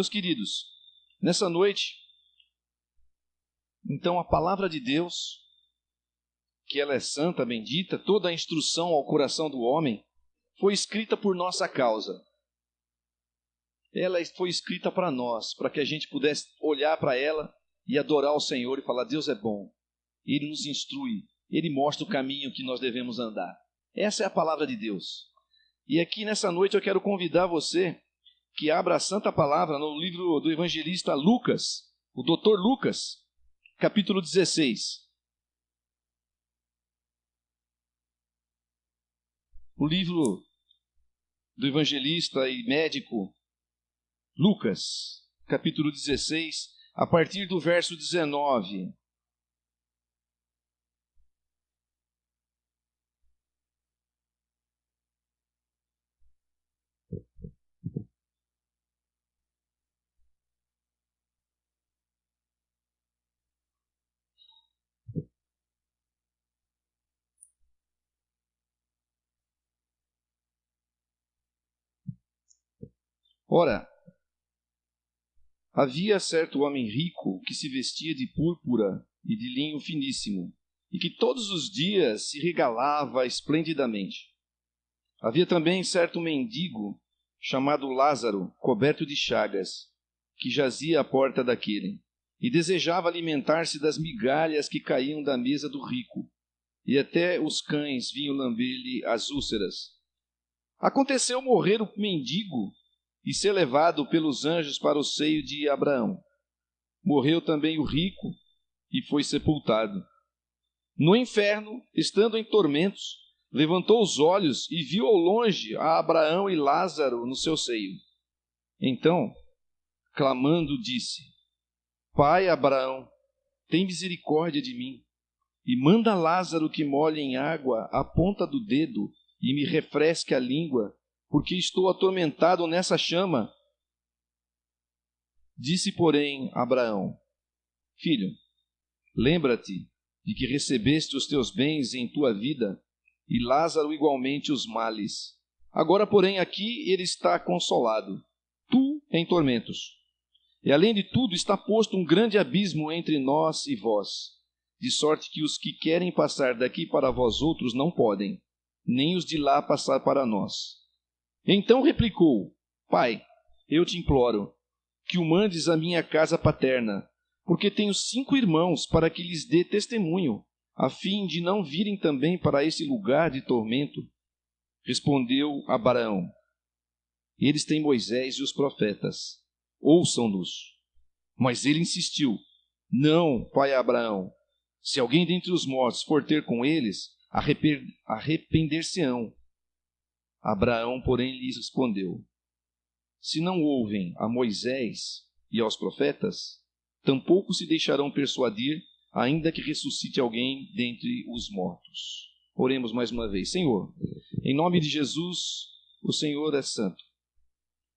Meus queridos, nessa noite, então a palavra de Deus, que ela é santa, bendita, toda a instrução ao coração do homem, foi escrita por nossa causa. Ela foi escrita para nós, para que a gente pudesse olhar para ela e adorar o Senhor e falar: Deus é bom, Ele nos instrui, Ele mostra o caminho que nós devemos andar. Essa é a palavra de Deus. E aqui nessa noite eu quero convidar você que abra a santa palavra no livro do evangelista Lucas, o doutor Lucas, capítulo 16. O livro do evangelista e médico Lucas, capítulo 16, a partir do verso 19. Ora, havia certo homem rico que se vestia de púrpura e de linho finíssimo, e que todos os dias se regalava esplendidamente. Havia também certo mendigo, chamado Lázaro, coberto de chagas, que jazia à porta daquele, e desejava alimentar-se das migalhas que caíam da mesa do rico, e até os cães vinham lamber-lhe as úlceras. Aconteceu morrer o mendigo, e ser levado pelos anjos para o seio de Abraão. Morreu também o rico e foi sepultado. No inferno, estando em tormentos, levantou os olhos e viu ao longe a Abraão e Lázaro no seu seio. Então, clamando, disse: Pai Abraão, tem misericórdia de mim, e manda Lázaro que molhe em água a ponta do dedo e me refresque a língua, porque estou atormentado nessa chama. Disse, porém, Abraão: Filho, lembra-te de que recebeste os teus bens em tua vida, e Lázaro igualmente os males. Agora, porém, aqui ele está consolado, tu em tormentos. E além de tudo está posto um grande abismo entre nós e vós, de sorte que os que querem passar daqui para vós outros não podem, nem os de lá passar para nós. Então replicou: Pai, eu te imploro que o mandes à minha casa paterna, porque tenho 5 irmãos, para que lhes dê testemunho, a fim de não virem também para esse lugar de tormento. Respondeu Abraão: Eles têm Moisés e os profetas, ouçam-nos. Mas ele insistiu: Não, pai Abraão, se alguém dentre os mortos for ter com eles, arrepender-se-ão. Abraão, porém, lhes respondeu: Se não ouvem a Moisés e aos profetas, tampouco se deixarão persuadir, ainda que ressuscite alguém dentre os mortos. Oremos mais uma vez. Senhor, em nome de Jesus, o Senhor é santo.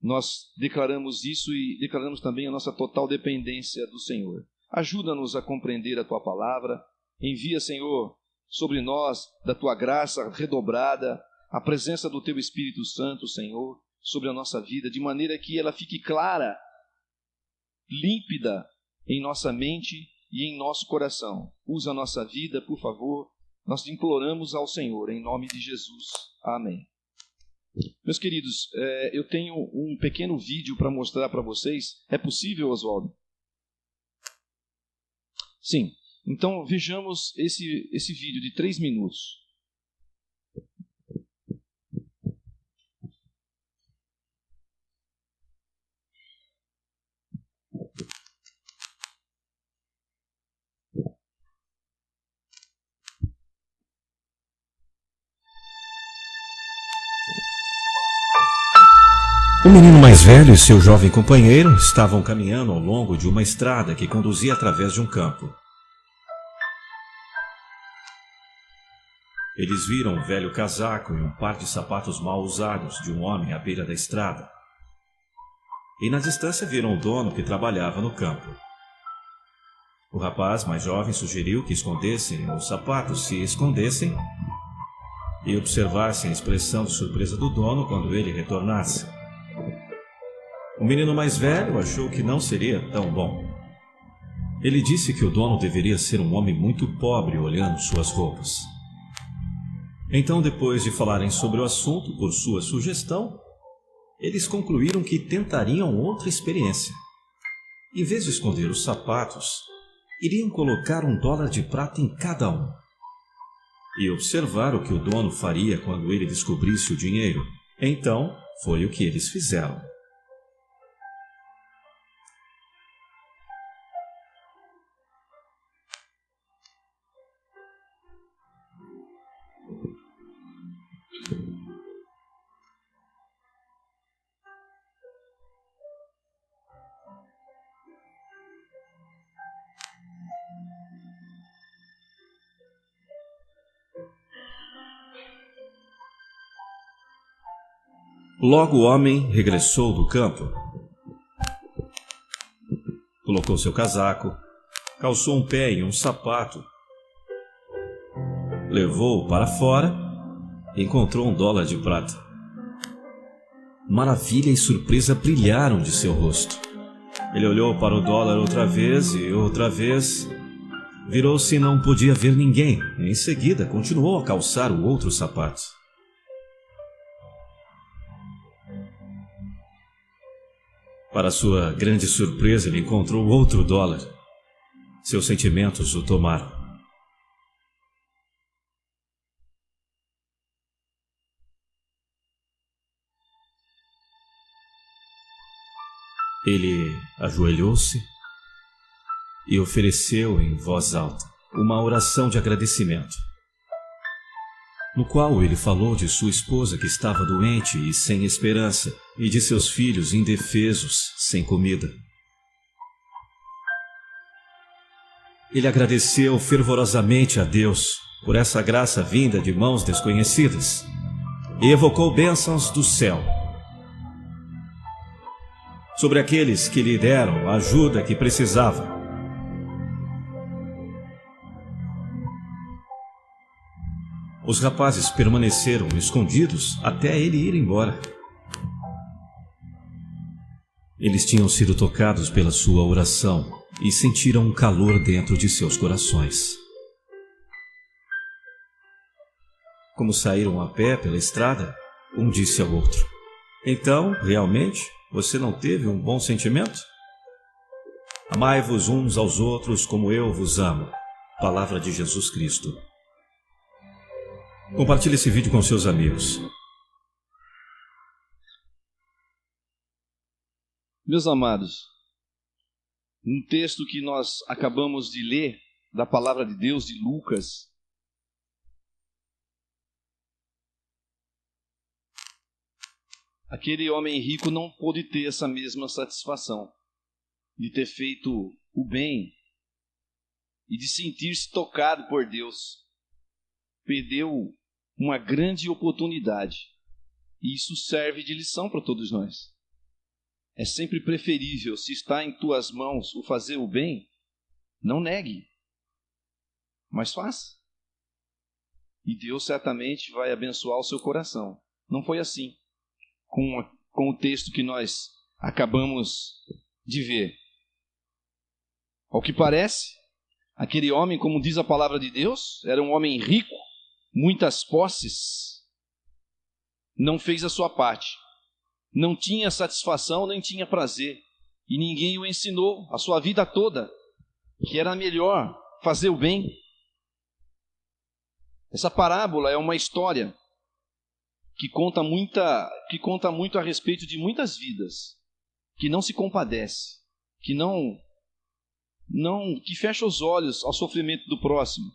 Nós declaramos isso e declaramos também a nossa total dependência do Senhor. Ajuda-nos a compreender a Tua palavra. Envia, Senhor, sobre nós da Tua graça redobrada, a presença do Teu Espírito Santo, Senhor, sobre a nossa vida, de maneira que ela fique clara, límpida em nossa mente e em nosso coração. Usa a nossa vida, por favor. Nós te imploramos ao Senhor, em nome de Jesus. Amém. Meus queridos, eu tenho um pequeno vídeo para mostrar para vocês. É possível, Oswaldo? Sim. Então, vejamos esse vídeo de 3 minutos. O menino mais velho e seu jovem companheiro estavam caminhando ao longo de uma estrada que conduzia através de um campo. Eles viram um velho casaco e um par de sapatos mal usados de um homem à beira da estrada. E na distância viram o dono que trabalhava no campo. O rapaz mais jovem sugeriu que escondessem os sapatos, se escondessem, e observassem a expressão de surpresa do dono quando ele retornasse. O menino mais velho achou que não seria tão bom. Ele disse que o dono deveria ser um homem muito pobre olhando suas roupas. Então, depois de falarem sobre o assunto por sua sugestão, eles concluíram que tentariam outra experiência. Em vez de esconder os sapatos, iriam colocar $1 de prata em cada um e observar o que o dono faria quando ele descobrisse o dinheiro. Então, foi o que eles fizeram. Logo o homem regressou do campo. Colocou seu casaco, calçou um pé em um sapato, levou-o para fora e encontrou $1 de prata. Maravilha e surpresa brilharam de seu rosto. Ele olhou para o dólar outra vez e outra vez. Virou-se e não podia ver ninguém. Em seguida, continuou a calçar o outro sapato. Para sua grande surpresa, ele encontrou outro $. Seus sentimentos o tomaram. Ele ajoelhou-se e ofereceu em voz alta uma oração de agradecimento, no qual ele falou de sua esposa que estava doente e sem esperança, e de seus filhos indefesos, sem comida. Ele agradeceu fervorosamente a Deus por essa graça vinda de mãos desconhecidas e evocou bênçãos do céu sobre aqueles que lhe deram a ajuda que precisava. Os rapazes permaneceram escondidos até ele ir embora. Eles tinham sido tocados pela sua oração e sentiram um calor dentro de seus corações. Como saíram a pé pela estrada, um disse ao outro: "Então, realmente, você não teve um bom sentimento? Amai-vos uns aos outros como eu vos amo." Palavra de Jesus Cristo. Compartilhe esse vídeo com seus amigos. Meus amados, no texto que nós acabamos de ler, da palavra de Deus de Lucas, aquele homem rico não pôde ter essa mesma satisfação de ter feito o bem e de sentir-se tocado por Deus. Perdeu uma grande oportunidade. E isso serve de lição para todos nós. É sempre preferível, se está em tuas mãos o fazer o bem, não negue, mas faça. E Deus certamente vai abençoar o seu coração. Não foi assim com o texto que nós acabamos de ver. Ao que parece, aquele homem, como diz a palavra de Deus, era um homem rico, muitas posses, não fez a sua parte, não tinha satisfação nem tinha prazer, e ninguém o ensinou a sua vida toda que era melhor fazer o bem. Essa parábola é uma história que conta muito a respeito de muitas vidas, que não se compadece, que fecha os olhos ao sofrimento do próximo.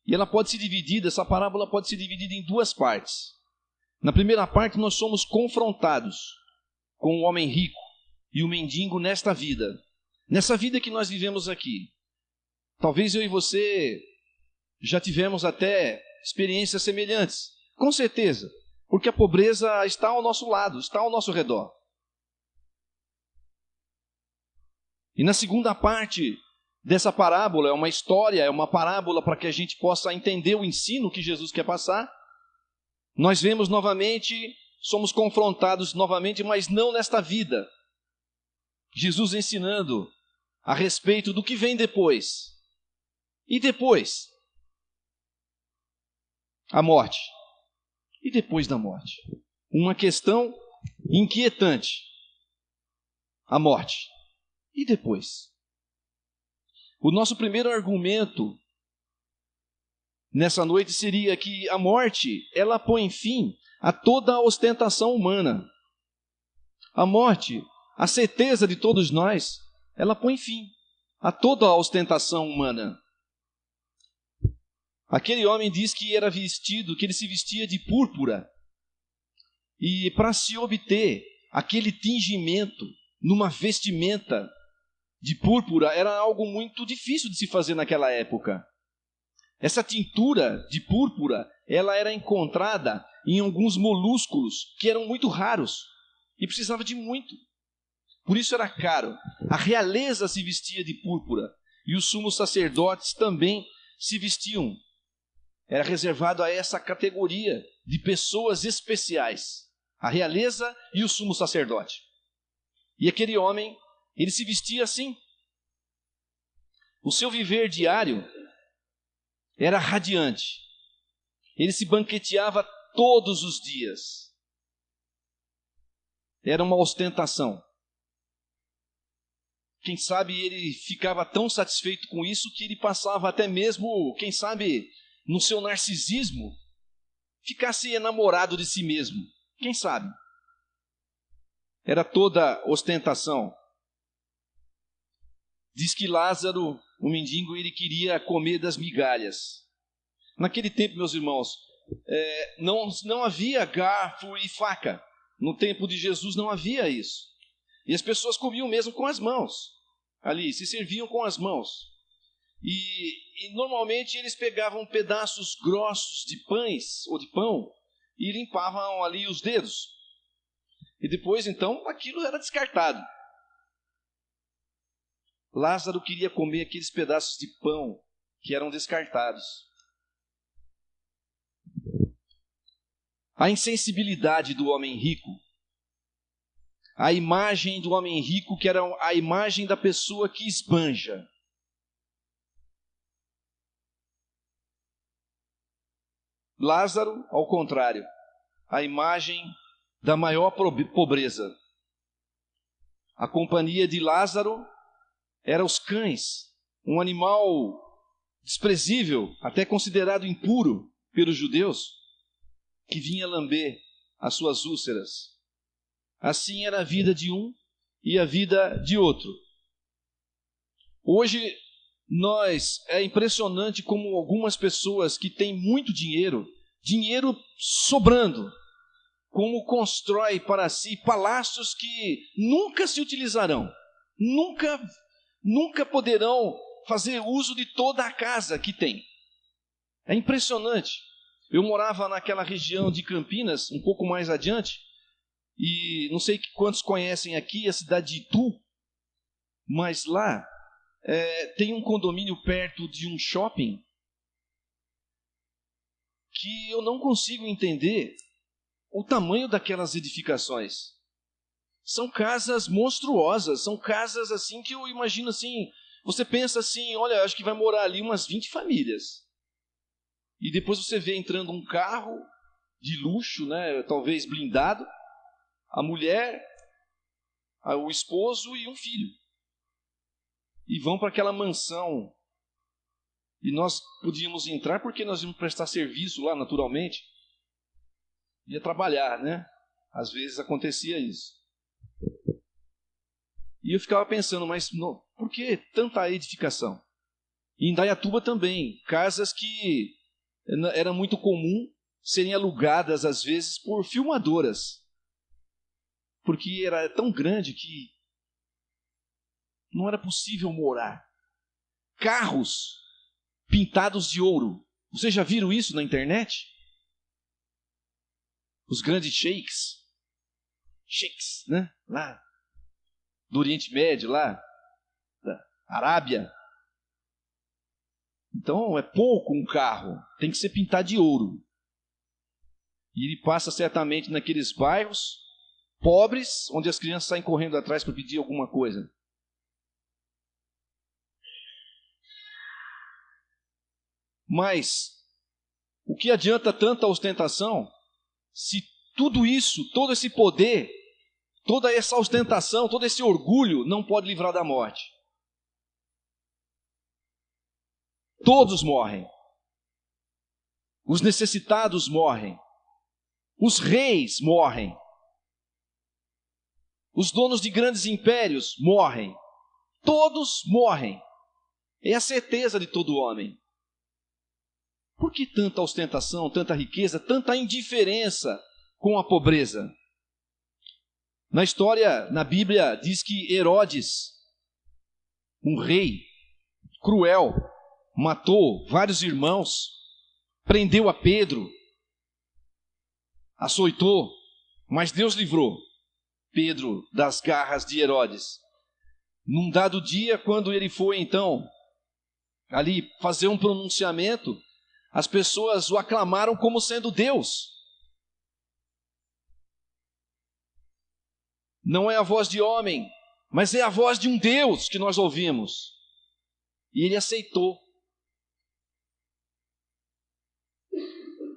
E ela pode ser dividida, essa parábola pode ser dividida em duas partes. Na primeira parte, nós somos confrontados com o homem rico e o mendigo nesta vida que nós vivemos aqui. Talvez eu e você já tivemos até experiências semelhantes, com certeza, porque a pobreza está ao nosso lado, está ao nosso redor. E na segunda parte dessa parábola, é uma história, é uma parábola para que a gente possa entender o ensino que Jesus quer passar. Nós vemos novamente, somos confrontados novamente, mas não nesta vida, Jesus ensinando a respeito do que vem depois. E depois? A morte. E depois da morte? Uma questão inquietante. A morte. E depois? O nosso primeiro argumento nessa noite seria que a morte, ela põe fim a toda a ostentação humana. A morte, a certeza de todos nós, ela põe fim a toda a ostentação humana. Aquele homem diz que era vestido, que ele se vestia de púrpura. E para se obter aquele tingimento numa vestimenta de púrpura era algo muito difícil de se fazer naquela época. Essa tintura de púrpura, ela era encontrada em alguns molúsculos que eram muito raros e precisava de muito. Por isso era caro. A realeza se vestia de púrpura e os sumos sacerdotes também se vestiam. Era reservado a essa categoria de pessoas especiais, a realeza e o sumo sacerdote. E aquele homem, ele se vestia assim. O seu viver diário era radiante. Ele se banqueteava todos os dias. Era uma ostentação. Quem sabe ele ficava tão satisfeito com isso que ele passava até mesmo, quem sabe, no seu narcisismo, ficasse enamorado de si mesmo. Quem sabe? Era toda ostentação. Diz que Lázaro, o mendigo, ele queria comer das migalhas. Naquele tempo, meus irmãos, não havia garfo e faca. No tempo de Jesus não havia isso. E as pessoas comiam mesmo com as mãos. Ali, se serviam com as mãos. E normalmente eles pegavam pedaços grossos de pães ou de pão e limpavam ali os dedos. E depois, então, aquilo era descartado. Lázaro queria comer aqueles pedaços de pão que eram descartados. A insensibilidade do homem rico, a imagem do homem rico que era a imagem da pessoa que esbanja. Lázaro, ao contrário, a imagem da maior pobreza. A companhia de Lázaro era os cães, um animal desprezível, até considerado impuro pelos judeus, que vinha lamber as suas úlceras. Assim era a vida de um e a vida de outro. Hoje, é impressionante como algumas pessoas que têm muito dinheiro sobrando, como constrói para si palácios que nunca se utilizarão, nunca poderão fazer uso de toda a casa que tem. É impressionante. Eu morava naquela região de Campinas, um pouco mais adiante, e não sei quantos conhecem aqui a cidade de Itu, mas lá tem um condomínio perto de um shopping que eu não consigo entender o tamanho daquelas edificações. São casas monstruosas, são casas assim que eu imagino assim, você pensa assim, olha, acho que vai morar ali umas 20 famílias. E depois você vê entrando um carro de luxo, né, talvez blindado, a mulher, o esposo e um filho. E vão para aquela mansão. E nós podíamos entrar porque nós íamos prestar serviço lá, naturalmente. Ia trabalhar, né? Às vezes acontecia isso. E eu ficava pensando, mas por que tanta edificação? E em Indaiatuba também, casas que era muito comum serem alugadas às vezes por filmadoras. Porque era tão grande que não era possível morar. Carros pintados de ouro. Vocês já viram isso na internet? Os grandes sheiks, né? Lá do Oriente Médio, lá da Arábia. Então é pouco um carro, tem que ser pintado de ouro. E ele passa certamente naqueles bairros, pobres, onde as crianças saem correndo atrás para pedir alguma coisa. Mas o que adianta tanta ostentação se tudo isso, todo esse poder, toda essa ostentação, todo esse orgulho não pode livrar da morte? Todos morrem. Os necessitados morrem. Os reis morrem. Os donos de grandes impérios morrem. Todos morrem. É a certeza de todo homem. Por que tanta ostentação, tanta riqueza, tanta indiferença com a pobreza? Na história, na Bíblia, diz que Herodes, um rei cruel, matou vários irmãos, prendeu a Pedro, açoitou, mas Deus livrou Pedro das garras de Herodes. Num dado dia, quando ele foi então ali fazer um pronunciamento, as pessoas o aclamaram como sendo Deus. Não é a voz de homem, mas é a voz de um Deus que nós ouvimos. E ele aceitou.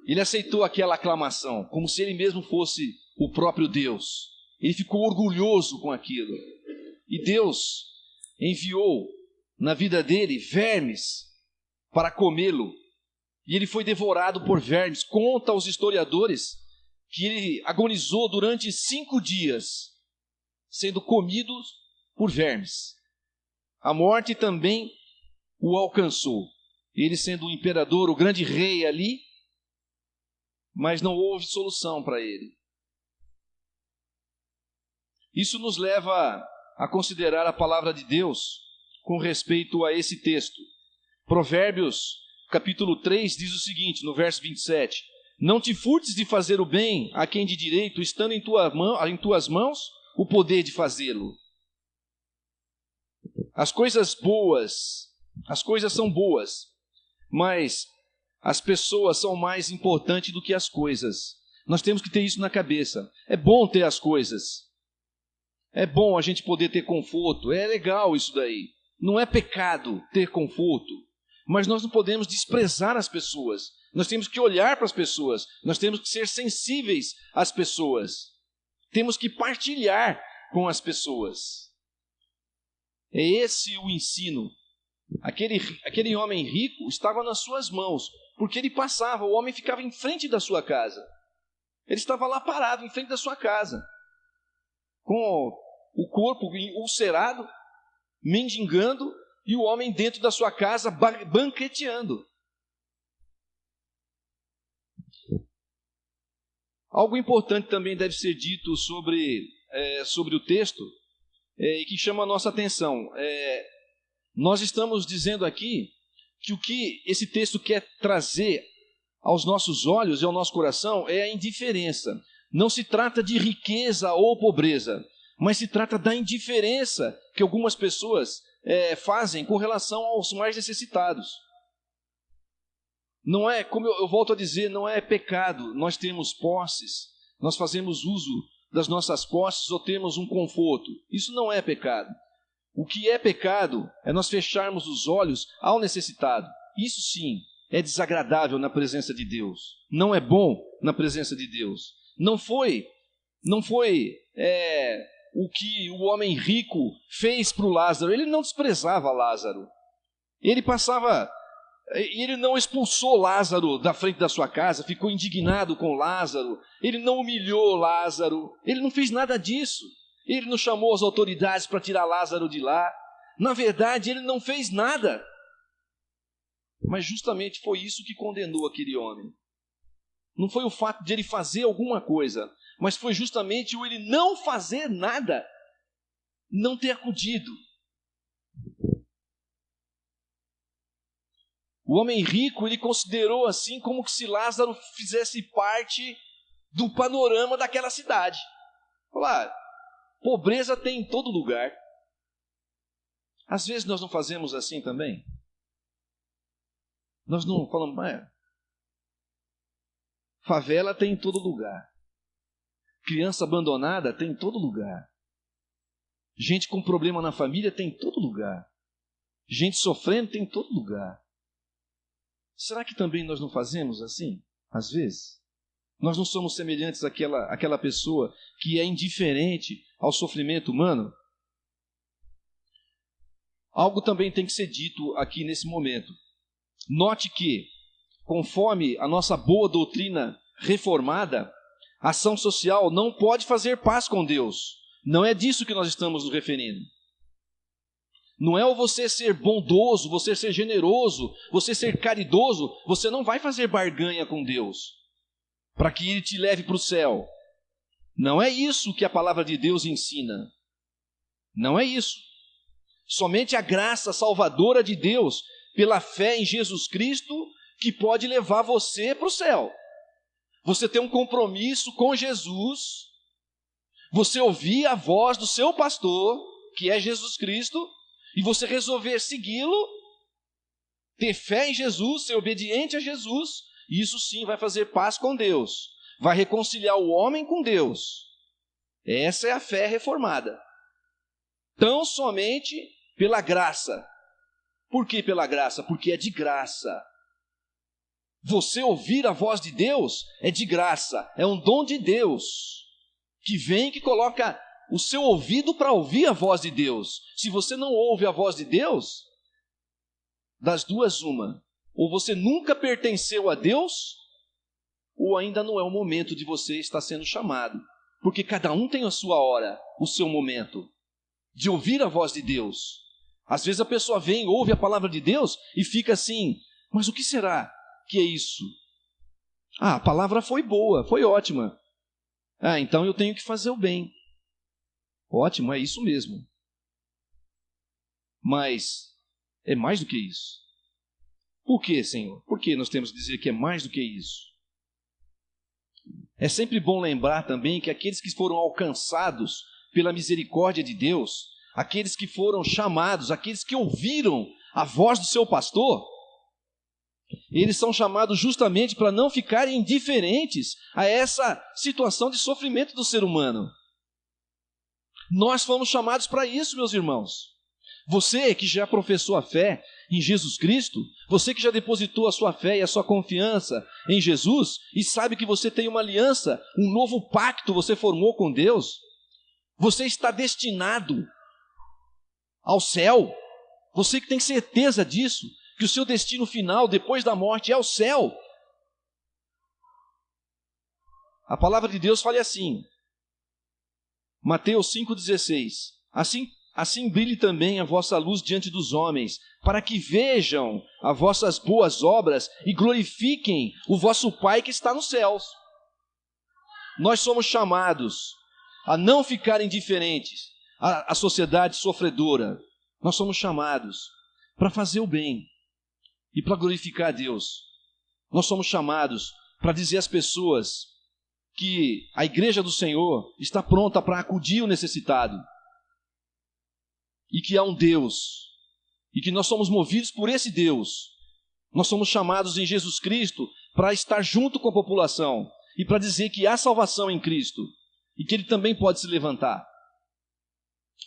Ele aceitou aquela aclamação, como se ele mesmo fosse o próprio Deus. Ele ficou orgulhoso com aquilo. E Deus enviou na vida dele vermes para comê-lo. E ele foi devorado por vermes. Conta aos historiadores que ele agonizou durante 5 dias, sendo comido por vermes. A morte também o alcançou. Ele sendo o imperador, o grande rei ali, mas não houve solução para ele. Isso nos leva a considerar a palavra de Deus com respeito a esse texto. Provérbios, capítulo 3, diz o seguinte, no verso 27. Não te furtes de fazer o bem a quem de direito, estando em tuas mãos o poder de fazê-lo. As coisas boas, as coisas são boas, mas as pessoas são mais importantes do que as coisas. Nós temos que ter isso na cabeça. É bom ter as coisas. É bom a gente poder ter conforto. É legal isso daí. Não é pecado ter conforto. Mas nós não podemos desprezar as pessoas. Nós temos que olhar para as pessoas. Nós temos que ser sensíveis às pessoas. Temos que partilhar com as pessoas. É esse o ensino. Aquele homem rico estava nas suas mãos, porque ele passava, o homem ficava em frente da sua casa. Ele estava lá parado, em frente da sua casa, com o corpo ulcerado, mendigando, e o homem dentro da sua casa banqueteando. Algo importante também deve ser dito sobre o texto, e que chama a nossa atenção. Nós estamos dizendo aqui que o que esse texto quer trazer aos nossos olhos e ao nosso coração é a indiferença. Não se trata de riqueza ou pobreza, mas se trata da indiferença que algumas pessoas fazem com relação aos mais necessitados. Não é, como eu volto a dizer, não é pecado nós temos posses, nós fazemos uso das nossas posses ou temos um conforto. Isso não é pecado. O que é pecado é nós fecharmos os olhos ao necessitado. Isso sim é desagradável na presença de Deus. Não é bom na presença de Deus. Não foi o que o homem rico fez para o Lázaro. Ele não desprezava Lázaro. Ele não expulsou Lázaro da frente da sua casa, ficou indignado com Lázaro. Ele não humilhou Lázaro. Ele não fez nada disso. Ele não chamou as autoridades para tirar Lázaro de lá. Na verdade, ele não fez nada. Mas justamente foi isso que condenou aquele homem. Não foi o fato de ele fazer alguma coisa, mas foi justamente o ele não fazer nada, não ter acudido. O homem rico, ele considerou assim como que se Lázaro fizesse parte do panorama daquela cidade. Falar, pobreza tem em todo lugar. Às vezes nós não fazemos assim também. Nós não falamos, favela tem em todo lugar. Criança abandonada tem em todo lugar. Gente com problema na família tem em todo lugar. Gente sofrendo tem em todo lugar. Será que também nós não fazemos assim? Às vezes? Nós não somos semelhantes àquela pessoa que é indiferente ao sofrimento humano? Algo também tem que ser dito aqui nesse momento. Note que, conforme a nossa boa doutrina reformada, a ação social não pode fazer paz com Deus. Não é disso que nós estamos nos referindo. Não é o você ser bondoso, você ser generoso, você ser caridoso. Você não vai fazer barganha com Deus para que Ele te leve para o céu. Não é isso que a palavra de Deus ensina. Não é isso. Somente a graça salvadora de Deus, pela fé em Jesus Cristo, que pode levar você para o céu. Você tem um compromisso com Jesus, você ouvir a voz do seu pastor, que é Jesus Cristo, e você resolver segui-lo, ter fé em Jesus, ser obediente a Jesus, e isso sim vai fazer paz com Deus, vai reconciliar o homem com Deus. Essa é a fé reformada. Tão somente pela graça. Por que pela graça? Porque é de graça. Você ouvir a voz de Deus é de graça, é um dom de Deus, que vem, que coloca o seu ouvido para ouvir a voz de Deus. Se você não ouve a voz de Deus, das duas uma, ou você nunca pertenceu a Deus, ou ainda não é o momento de você estar sendo chamado, porque cada um tem a sua hora, o seu momento, de ouvir a voz de Deus. Às vezes a pessoa vem, ouve a palavra de Deus e fica assim, mas o que será que é isso? A palavra foi boa, foi ótima. Então eu tenho que fazer o bem. Ótimo, é isso mesmo. Mas é mais do que isso. Por que, Senhor? Por que nós temos que dizer que é mais do que isso? É sempre bom lembrar também que aqueles que foram alcançados pela misericórdia de Deus, aqueles que foram chamados, aqueles que ouviram a voz do seu pastor, eles são chamados justamente para não ficarem indiferentes a essa situação de sofrimento do ser humano. Nós fomos chamados para isso, meus irmãos. Você que já professou a fé em Jesus Cristo, você que já depositou a sua fé e a sua confiança em Jesus, e sabe que você tem uma aliança, um novo pacto você formou com Deus, você está destinado ao céu. Você que tem certeza disso, que o seu destino final, depois da morte, é o céu. A palavra de Deus fala assim, Mateus 5,16, assim brilhe também a vossa luz diante dos homens, para que vejam as vossas boas obras e glorifiquem o vosso Pai que está nos céus. Nós somos chamados a não ficar indiferentes à sociedade sofredora. Nós somos chamados para fazer o bem e para glorificar a Deus. Nós somos chamados para dizer às pessoas que a igreja do Senhor está pronta para acudir o necessitado, e que há um Deus, e que nós somos movidos por esse Deus. Nós somos chamados em Jesus Cristo para estar junto com a população e para dizer que há salvação em Cristo e que Ele também pode se levantar.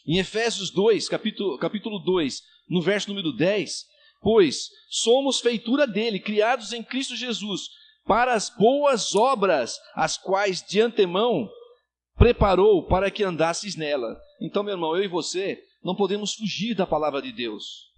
Em Efésios 2, capítulo 2, no verso número 10, pois somos feitura dele, criados em Cristo Jesus, para as boas obras, as quais de antemão preparou para que andasses nela. Então, meu irmão, eu e você não podemos fugir da palavra de Deus.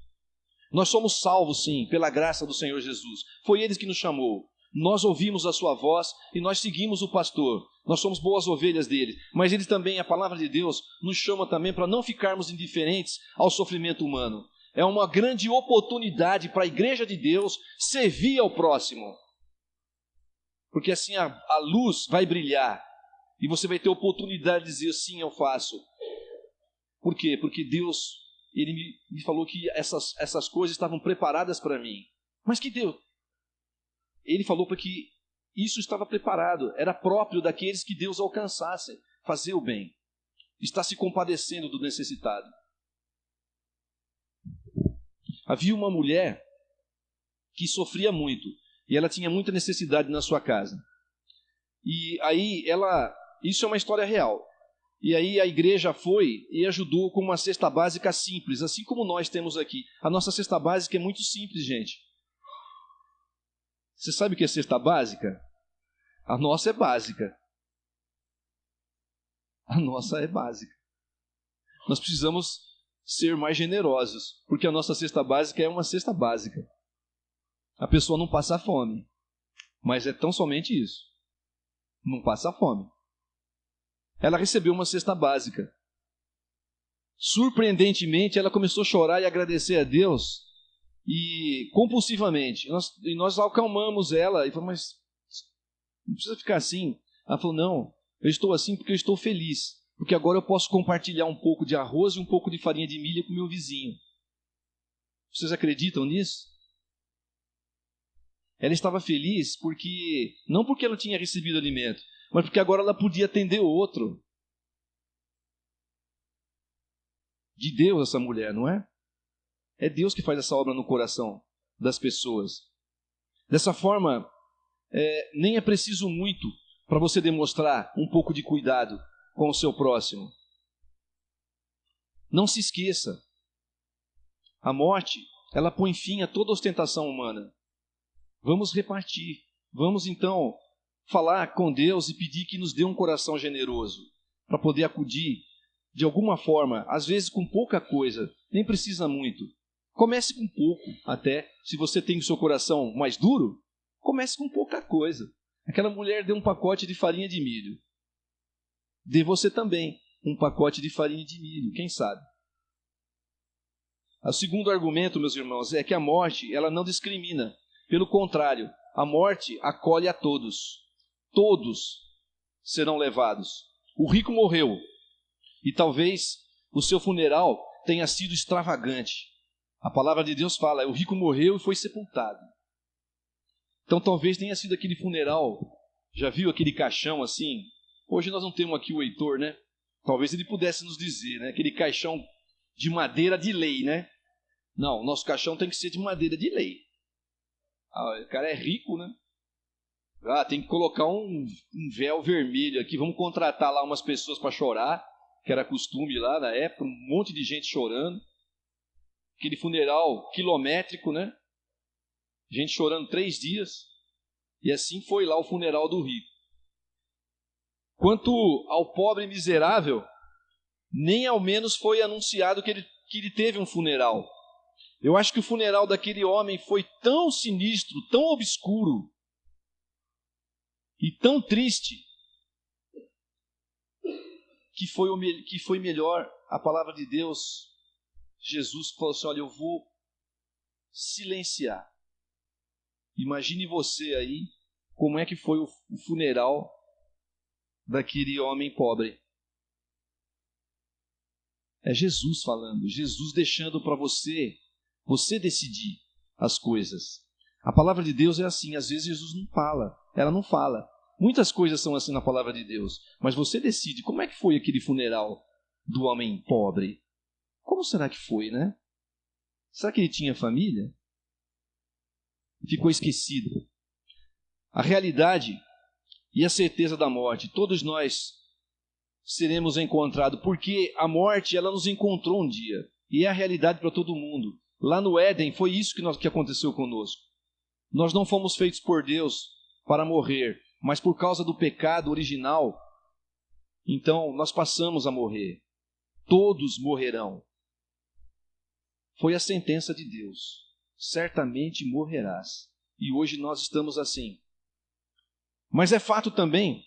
Nós somos salvos, sim, pela graça do Senhor Jesus. Foi Ele que nos chamou. Nós ouvimos a sua voz e nós seguimos o pastor. Nós somos boas ovelhas dele. Mas Ele também, a palavra de Deus, nos chama também para não ficarmos indiferentes ao sofrimento humano. É uma grande oportunidade para a igreja de Deus servir ao próximo. Porque assim a luz vai brilhar e você vai ter oportunidade de dizer, sim, eu faço. Por quê? Porque Deus, Ele me falou que essas coisas estavam preparadas para mim. Mas que Deus? Ele falou para que isso estava preparado, era próprio daqueles que Deus alcançasse, fazer o bem, está se compadecendo do necessitado. Havia uma mulher que sofria muito, e ela tinha muita necessidade na sua casa. E aí ela Isso é uma história real. E aí a igreja foi e ajudou com uma cesta básica simples, assim como nós temos aqui. A nossa cesta básica é muito simples, gente. Você sabe o que é cesta básica? A nossa é básica. A nossa é básica. Nós precisamos ser mais generosos, porque a nossa cesta básica é uma cesta básica. A pessoa não passa fome, mas é tão somente isso. Não passa fome. Ela recebeu uma cesta básica. Surpreendentemente, ela começou a chorar e agradecer a Deus, e compulsivamente. Nós acalmamos ela e falamos, mas não precisa ficar assim. Ela falou, não, eu estou assim porque eu estou feliz, porque agora eu posso compartilhar um pouco de arroz e um pouco de farinha de milho com meu vizinho. Vocês acreditam nisso? Ela estava feliz porque, não porque ela tinha recebido alimento, mas porque agora ela podia atender o outro. De Deus essa mulher, não é? É Deus que faz essa obra no coração das pessoas. Dessa forma, nem é preciso muito para você demonstrar um pouco de cuidado com o seu próximo. Não se esqueça, a morte, ela põe fim a toda ostentação humana. Vamos repartir, vamos então falar com Deus e pedir que nos dê um coração generoso para poder acudir de alguma forma, às vezes com pouca coisa, nem precisa muito. Comece com pouco até, se você tem o seu coração mais duro, comece com pouca coisa. Aquela mulher deu um pacote de farinha de milho. Dê você também um pacote de farinha de milho, quem sabe? O segundo argumento, meus irmãos, é que a morte, ela não discrimina. Pelo contrário, a morte acolhe a todos. Todos serão levados. O rico morreu, e talvez o seu funeral tenha sido extravagante. A palavra de Deus fala, o rico morreu e foi sepultado. Então talvez tenha sido aquele funeral, já viu aquele caixão assim? Hoje nós não temos aqui o Heitor, né? Talvez ele pudesse nos dizer, né? Aquele caixão de madeira de lei, né? Não, nosso caixão tem que ser de madeira de lei. O cara é rico, né? Tem que colocar um véu vermelho aqui, vamos contratar lá umas pessoas para chorar, que era costume lá na época, um monte de gente chorando. Aquele funeral quilométrico, né? Gente chorando 3 dias. E assim foi lá o funeral do rico. Quanto ao pobre miserável, nem ao menos foi anunciado que ele teve um funeral. Eu acho que o funeral daquele homem foi tão sinistro, tão obscuro e tão triste, que foi melhor a palavra de Deus. Jesus falou assim, olha, eu vou silenciar. Imagine você aí, como é que foi o funeral daquele homem pobre. É Jesus falando, Jesus deixando para você decidir as coisas. A palavra de Deus é assim, às vezes Jesus não fala, ela não fala. Muitas coisas são assim na palavra de Deus, mas você decide. Como é que foi aquele funeral do homem pobre? Como será que foi, né? Será que ele tinha família? Ficou esquecido. A realidade e a certeza da morte, todos nós seremos encontrados, porque a morte, ela nos encontrou um dia, e é a realidade para todo mundo. Lá no Éden, foi isso que aconteceu conosco. Nós não fomos feitos por Deus para morrer, mas por causa do pecado original, então nós passamos a morrer. Todos morrerão. Foi a sentença de Deus. Certamente morrerás. E hoje nós estamos assim. Mas é fato também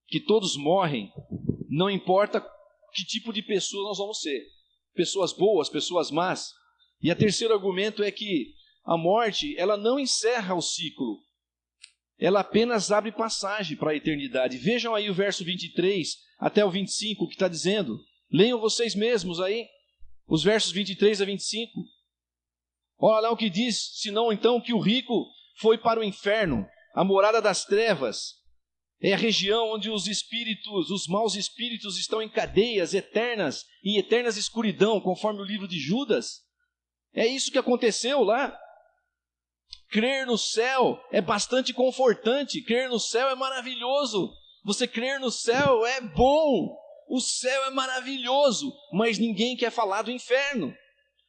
que todos morrem, não importa que tipo de pessoa nós vamos ser. Pessoas boas, pessoas más. E o terceiro argumento é que a morte, ela não encerra o ciclo. Ela apenas abre passagem para a eternidade. Vejam aí o verso 23 até o 25, que está dizendo. Leiam vocês mesmos aí, os versos 23 a 25. Olha lá o que diz, senão então que o rico foi para o inferno, a morada das trevas. É a região onde os espíritos, os maus espíritos estão em cadeias eternas, em eternas escuridão, conforme o livro de Judas. É isso que aconteceu lá. Crer no céu é bastante confortante, crer no céu é maravilhoso, Você crer no céu é bom, o céu é maravilhoso, mas ninguém quer falar do inferno.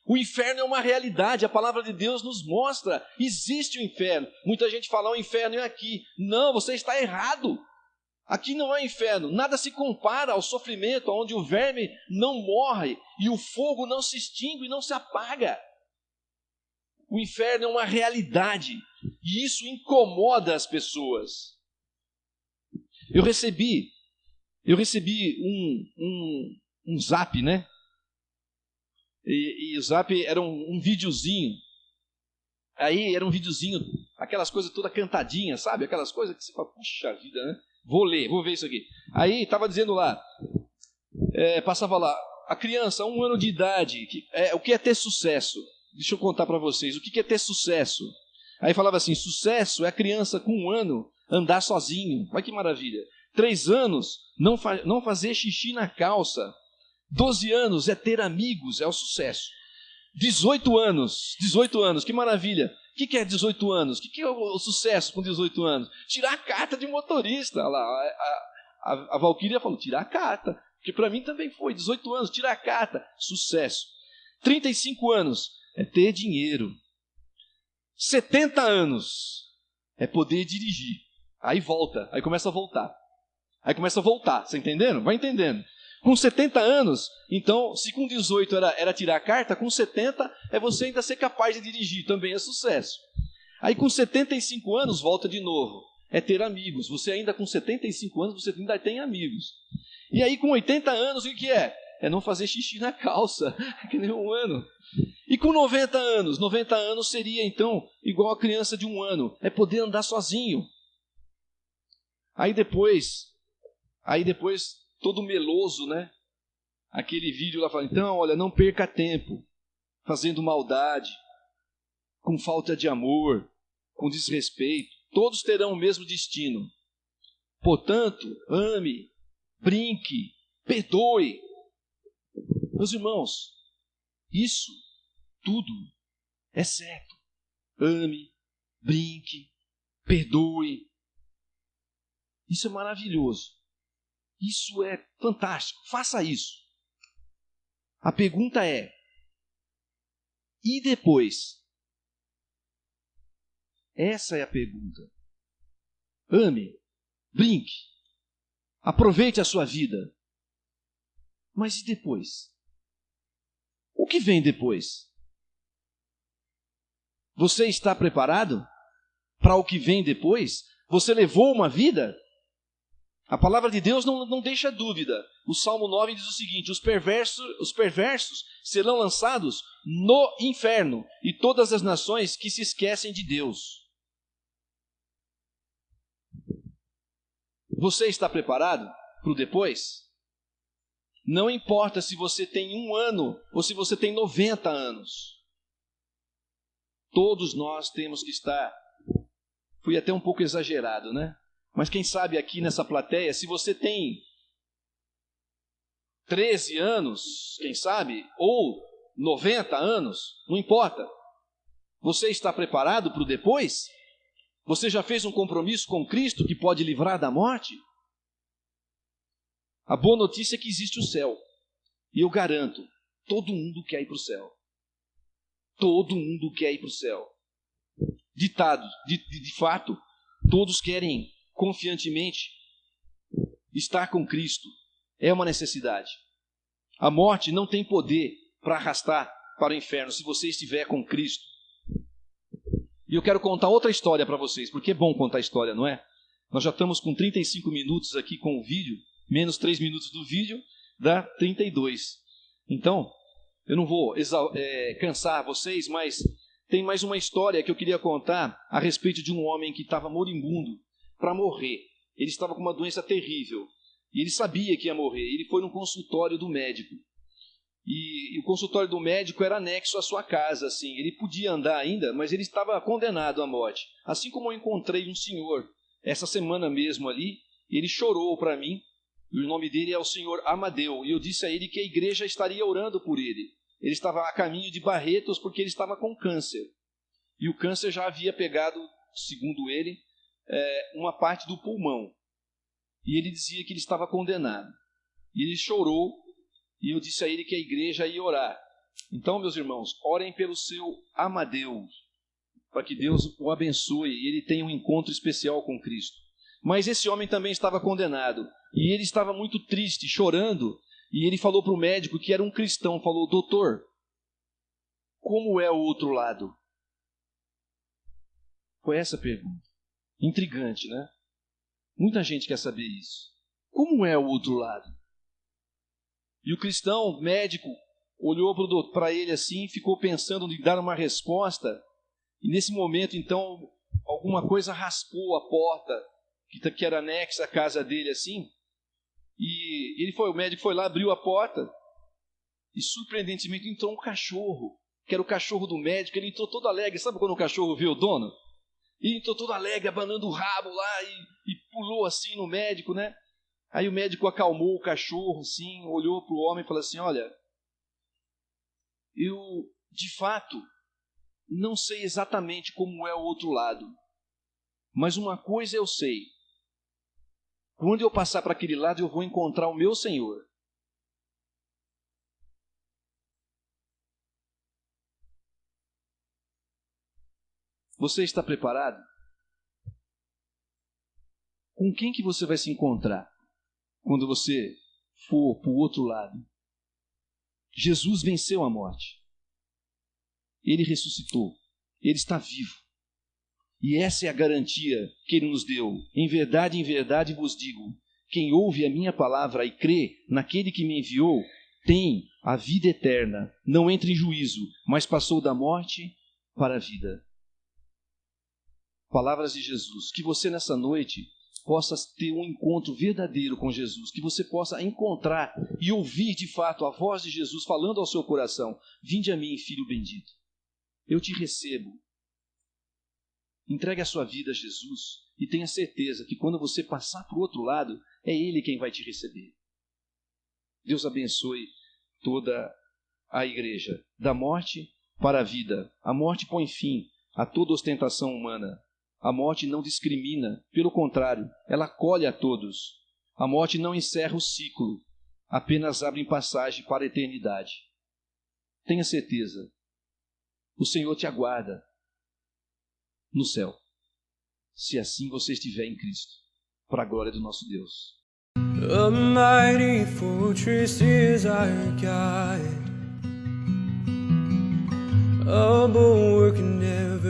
O inferno é uma realidade, a palavra de Deus nos mostra, existe o inferno. Muita gente fala, o inferno é aqui. Não, você está errado. Aqui não é inferno, nada se compara ao sofrimento onde o verme não morre e o fogo não se extingue e não se apaga. O inferno é uma realidade e isso incomoda as pessoas. Eu recebi um zap, né? E o zap era um videozinho. Aí era um videozinho, aquelas coisas toda cantadinhas, sabe? Aquelas coisas que você fala, puxa vida, né? Vou ver isso aqui. Aí estava dizendo lá, passava lá, a criança, 1 ano de idade, o que é ter sucesso? Deixa eu contar para vocês, o que é ter sucesso? Aí falava assim, sucesso é a criança com 1 ano andar sozinho. Olha que maravilha. 3 anos, não fazer xixi na calça. 12 anos é ter amigos, é o sucesso. 18 anos, que maravilha. O que é 18 anos? O que é o sucesso com 18 anos? Tirar a carta de motorista. Olha lá, a Valquíria falou, tirar a carta. Porque para mim também foi, 18 anos, tirar a carta. Sucesso. 35 anos é ter dinheiro. 70 anos é poder dirigir. Aí volta, aí começa a voltar. Você entendendo? Vai entendendo. Com 70 anos, então, se com 18 era tirar a carta, com 70 é você ainda ser capaz de dirigir, também é sucesso. Aí com 75 anos, volta de novo, é ter amigos. Você ainda com 75 anos, você ainda tem amigos. E aí com 80 anos, o que é? É não fazer xixi na calça, que nem 1 ano. E com 90 anos seria então igual a criança de 1 ano, é poder andar sozinho. Aí depois todo meloso, né? Aquele vídeo lá fala, então, olha, não perca tempo fazendo maldade, com falta de amor, com desrespeito. Todos terão o mesmo destino. Portanto, ame, brinque, perdoe. Meus irmãos, isso tudo é certo. Ame, brinque, perdoe. Isso é maravilhoso. Isso é fantástico. Faça isso. A pergunta é, e depois? Essa é a pergunta. Ame, brinque, aproveite a sua vida. Mas e depois? O que vem depois? Você está preparado para o que vem depois? Você levou uma vida? A palavra de Deus não deixa dúvida. O Salmo 9 diz o seguinte, os perversos serão lançados no inferno e todas as nações que se esquecem de Deus. Você está preparado para o depois? Não importa se você tem 1 ano ou se você tem 90 anos. Todos nós temos que estar... Fui até um pouco exagerado, né? Mas quem sabe aqui nessa plateia, se você tem 13 anos, quem sabe, ou 90 anos, não importa. Você está preparado para o depois? Você já fez um compromisso com Cristo que pode livrar da morte? A boa notícia é que existe o céu. E eu garanto, todo mundo quer ir para o céu. Todo mundo quer ir para o céu. Ditado, de fato, todos querem confiantemente estar com Cristo. É uma necessidade. A morte não tem poder para arrastar para o inferno se você estiver com Cristo. E eu quero contar outra história para vocês, porque é bom contar história, não é? Nós já estamos com 35 minutos aqui com o vídeo, menos 3 minutos do vídeo, dá 32. Então, eu não vou cansar vocês, mas tem mais uma história que eu queria contar a respeito de um homem que estava moribundo para morrer. Ele estava com uma doença terrível e ele sabia que ia morrer. Ele foi no consultório do médico e o consultório do médico era anexo à sua casa, assim. Ele podia andar ainda, mas ele estava condenado à morte. Assim como eu encontrei um senhor essa semana mesmo ali, ele chorou para mim. E o nome dele é o senhor Amadeu, e eu disse a ele que a igreja estaria orando por ele. Ele estava a caminho de Barretos porque ele estava com câncer. E o câncer já havia pegado, segundo ele, uma parte do pulmão. e ele dizia que ele estava condenado. E ele chorou, e eu disse a ele que a igreja ia orar. Então, meus irmãos, orem pelo seu Amadeu, para que Deus o abençoe e ele tenha um encontro especial com Cristo. Mas esse homem também estava condenado, e ele estava muito triste, chorando, e ele falou para o médico, que era um cristão, falou: doutor, como é o outro lado? Foi essa a pergunta. Intrigante, né? Muita gente quer saber isso. Como é o outro lado? E o cristão médico olhou para ele assim, ficou pensando em dar uma resposta, e nesse momento, então, alguma coisa raspou a porta, que era anexa à casa dele assim, e o médico foi lá, abriu a porta, e surpreendentemente entrou um cachorro, que era o cachorro do médico. Ele entrou todo alegre. Sabe quando o cachorro vê o dono? Ele entrou todo alegre, abanando o rabo lá, e pulou assim no médico, né? Aí o médico acalmou o cachorro assim, olhou para o homem e falou assim: olha, eu de fato não sei exatamente como é o outro lado, mas uma coisa eu sei: quando eu passar para aquele lado, eu vou encontrar o meu Senhor. Você está preparado? Com quem que você vai se encontrar quando você for para o outro lado? Jesus venceu a morte. Ele ressuscitou. Ele está vivo. E essa é a garantia que Ele nos deu. Em verdade vos digo, quem ouve a minha palavra e crê naquele que me enviou, tem a vida eterna, não entra em juízo, mas passou da morte para a vida. Palavras de Jesus. Que você nessa noite possa ter um encontro verdadeiro com Jesus, que você possa encontrar e ouvir de fato a voz de Jesus falando ao seu coração: vinde a mim, filho bendito, eu te recebo. Entregue a sua vida a Jesus e tenha certeza que quando você passar para o outro lado, é Ele quem vai te receber. Deus abençoe toda a igreja. Da morte para a vida. A morte põe fim a toda ostentação humana. A morte não discrimina, pelo contrário, ela acolhe a todos. A morte não encerra o ciclo, apenas abre passagem para a eternidade. Tenha certeza, o Senhor te aguarda no céu, se assim você estiver em Cristo, para a glória do nosso Deus. A mighty fortress is our God, a bulwark in every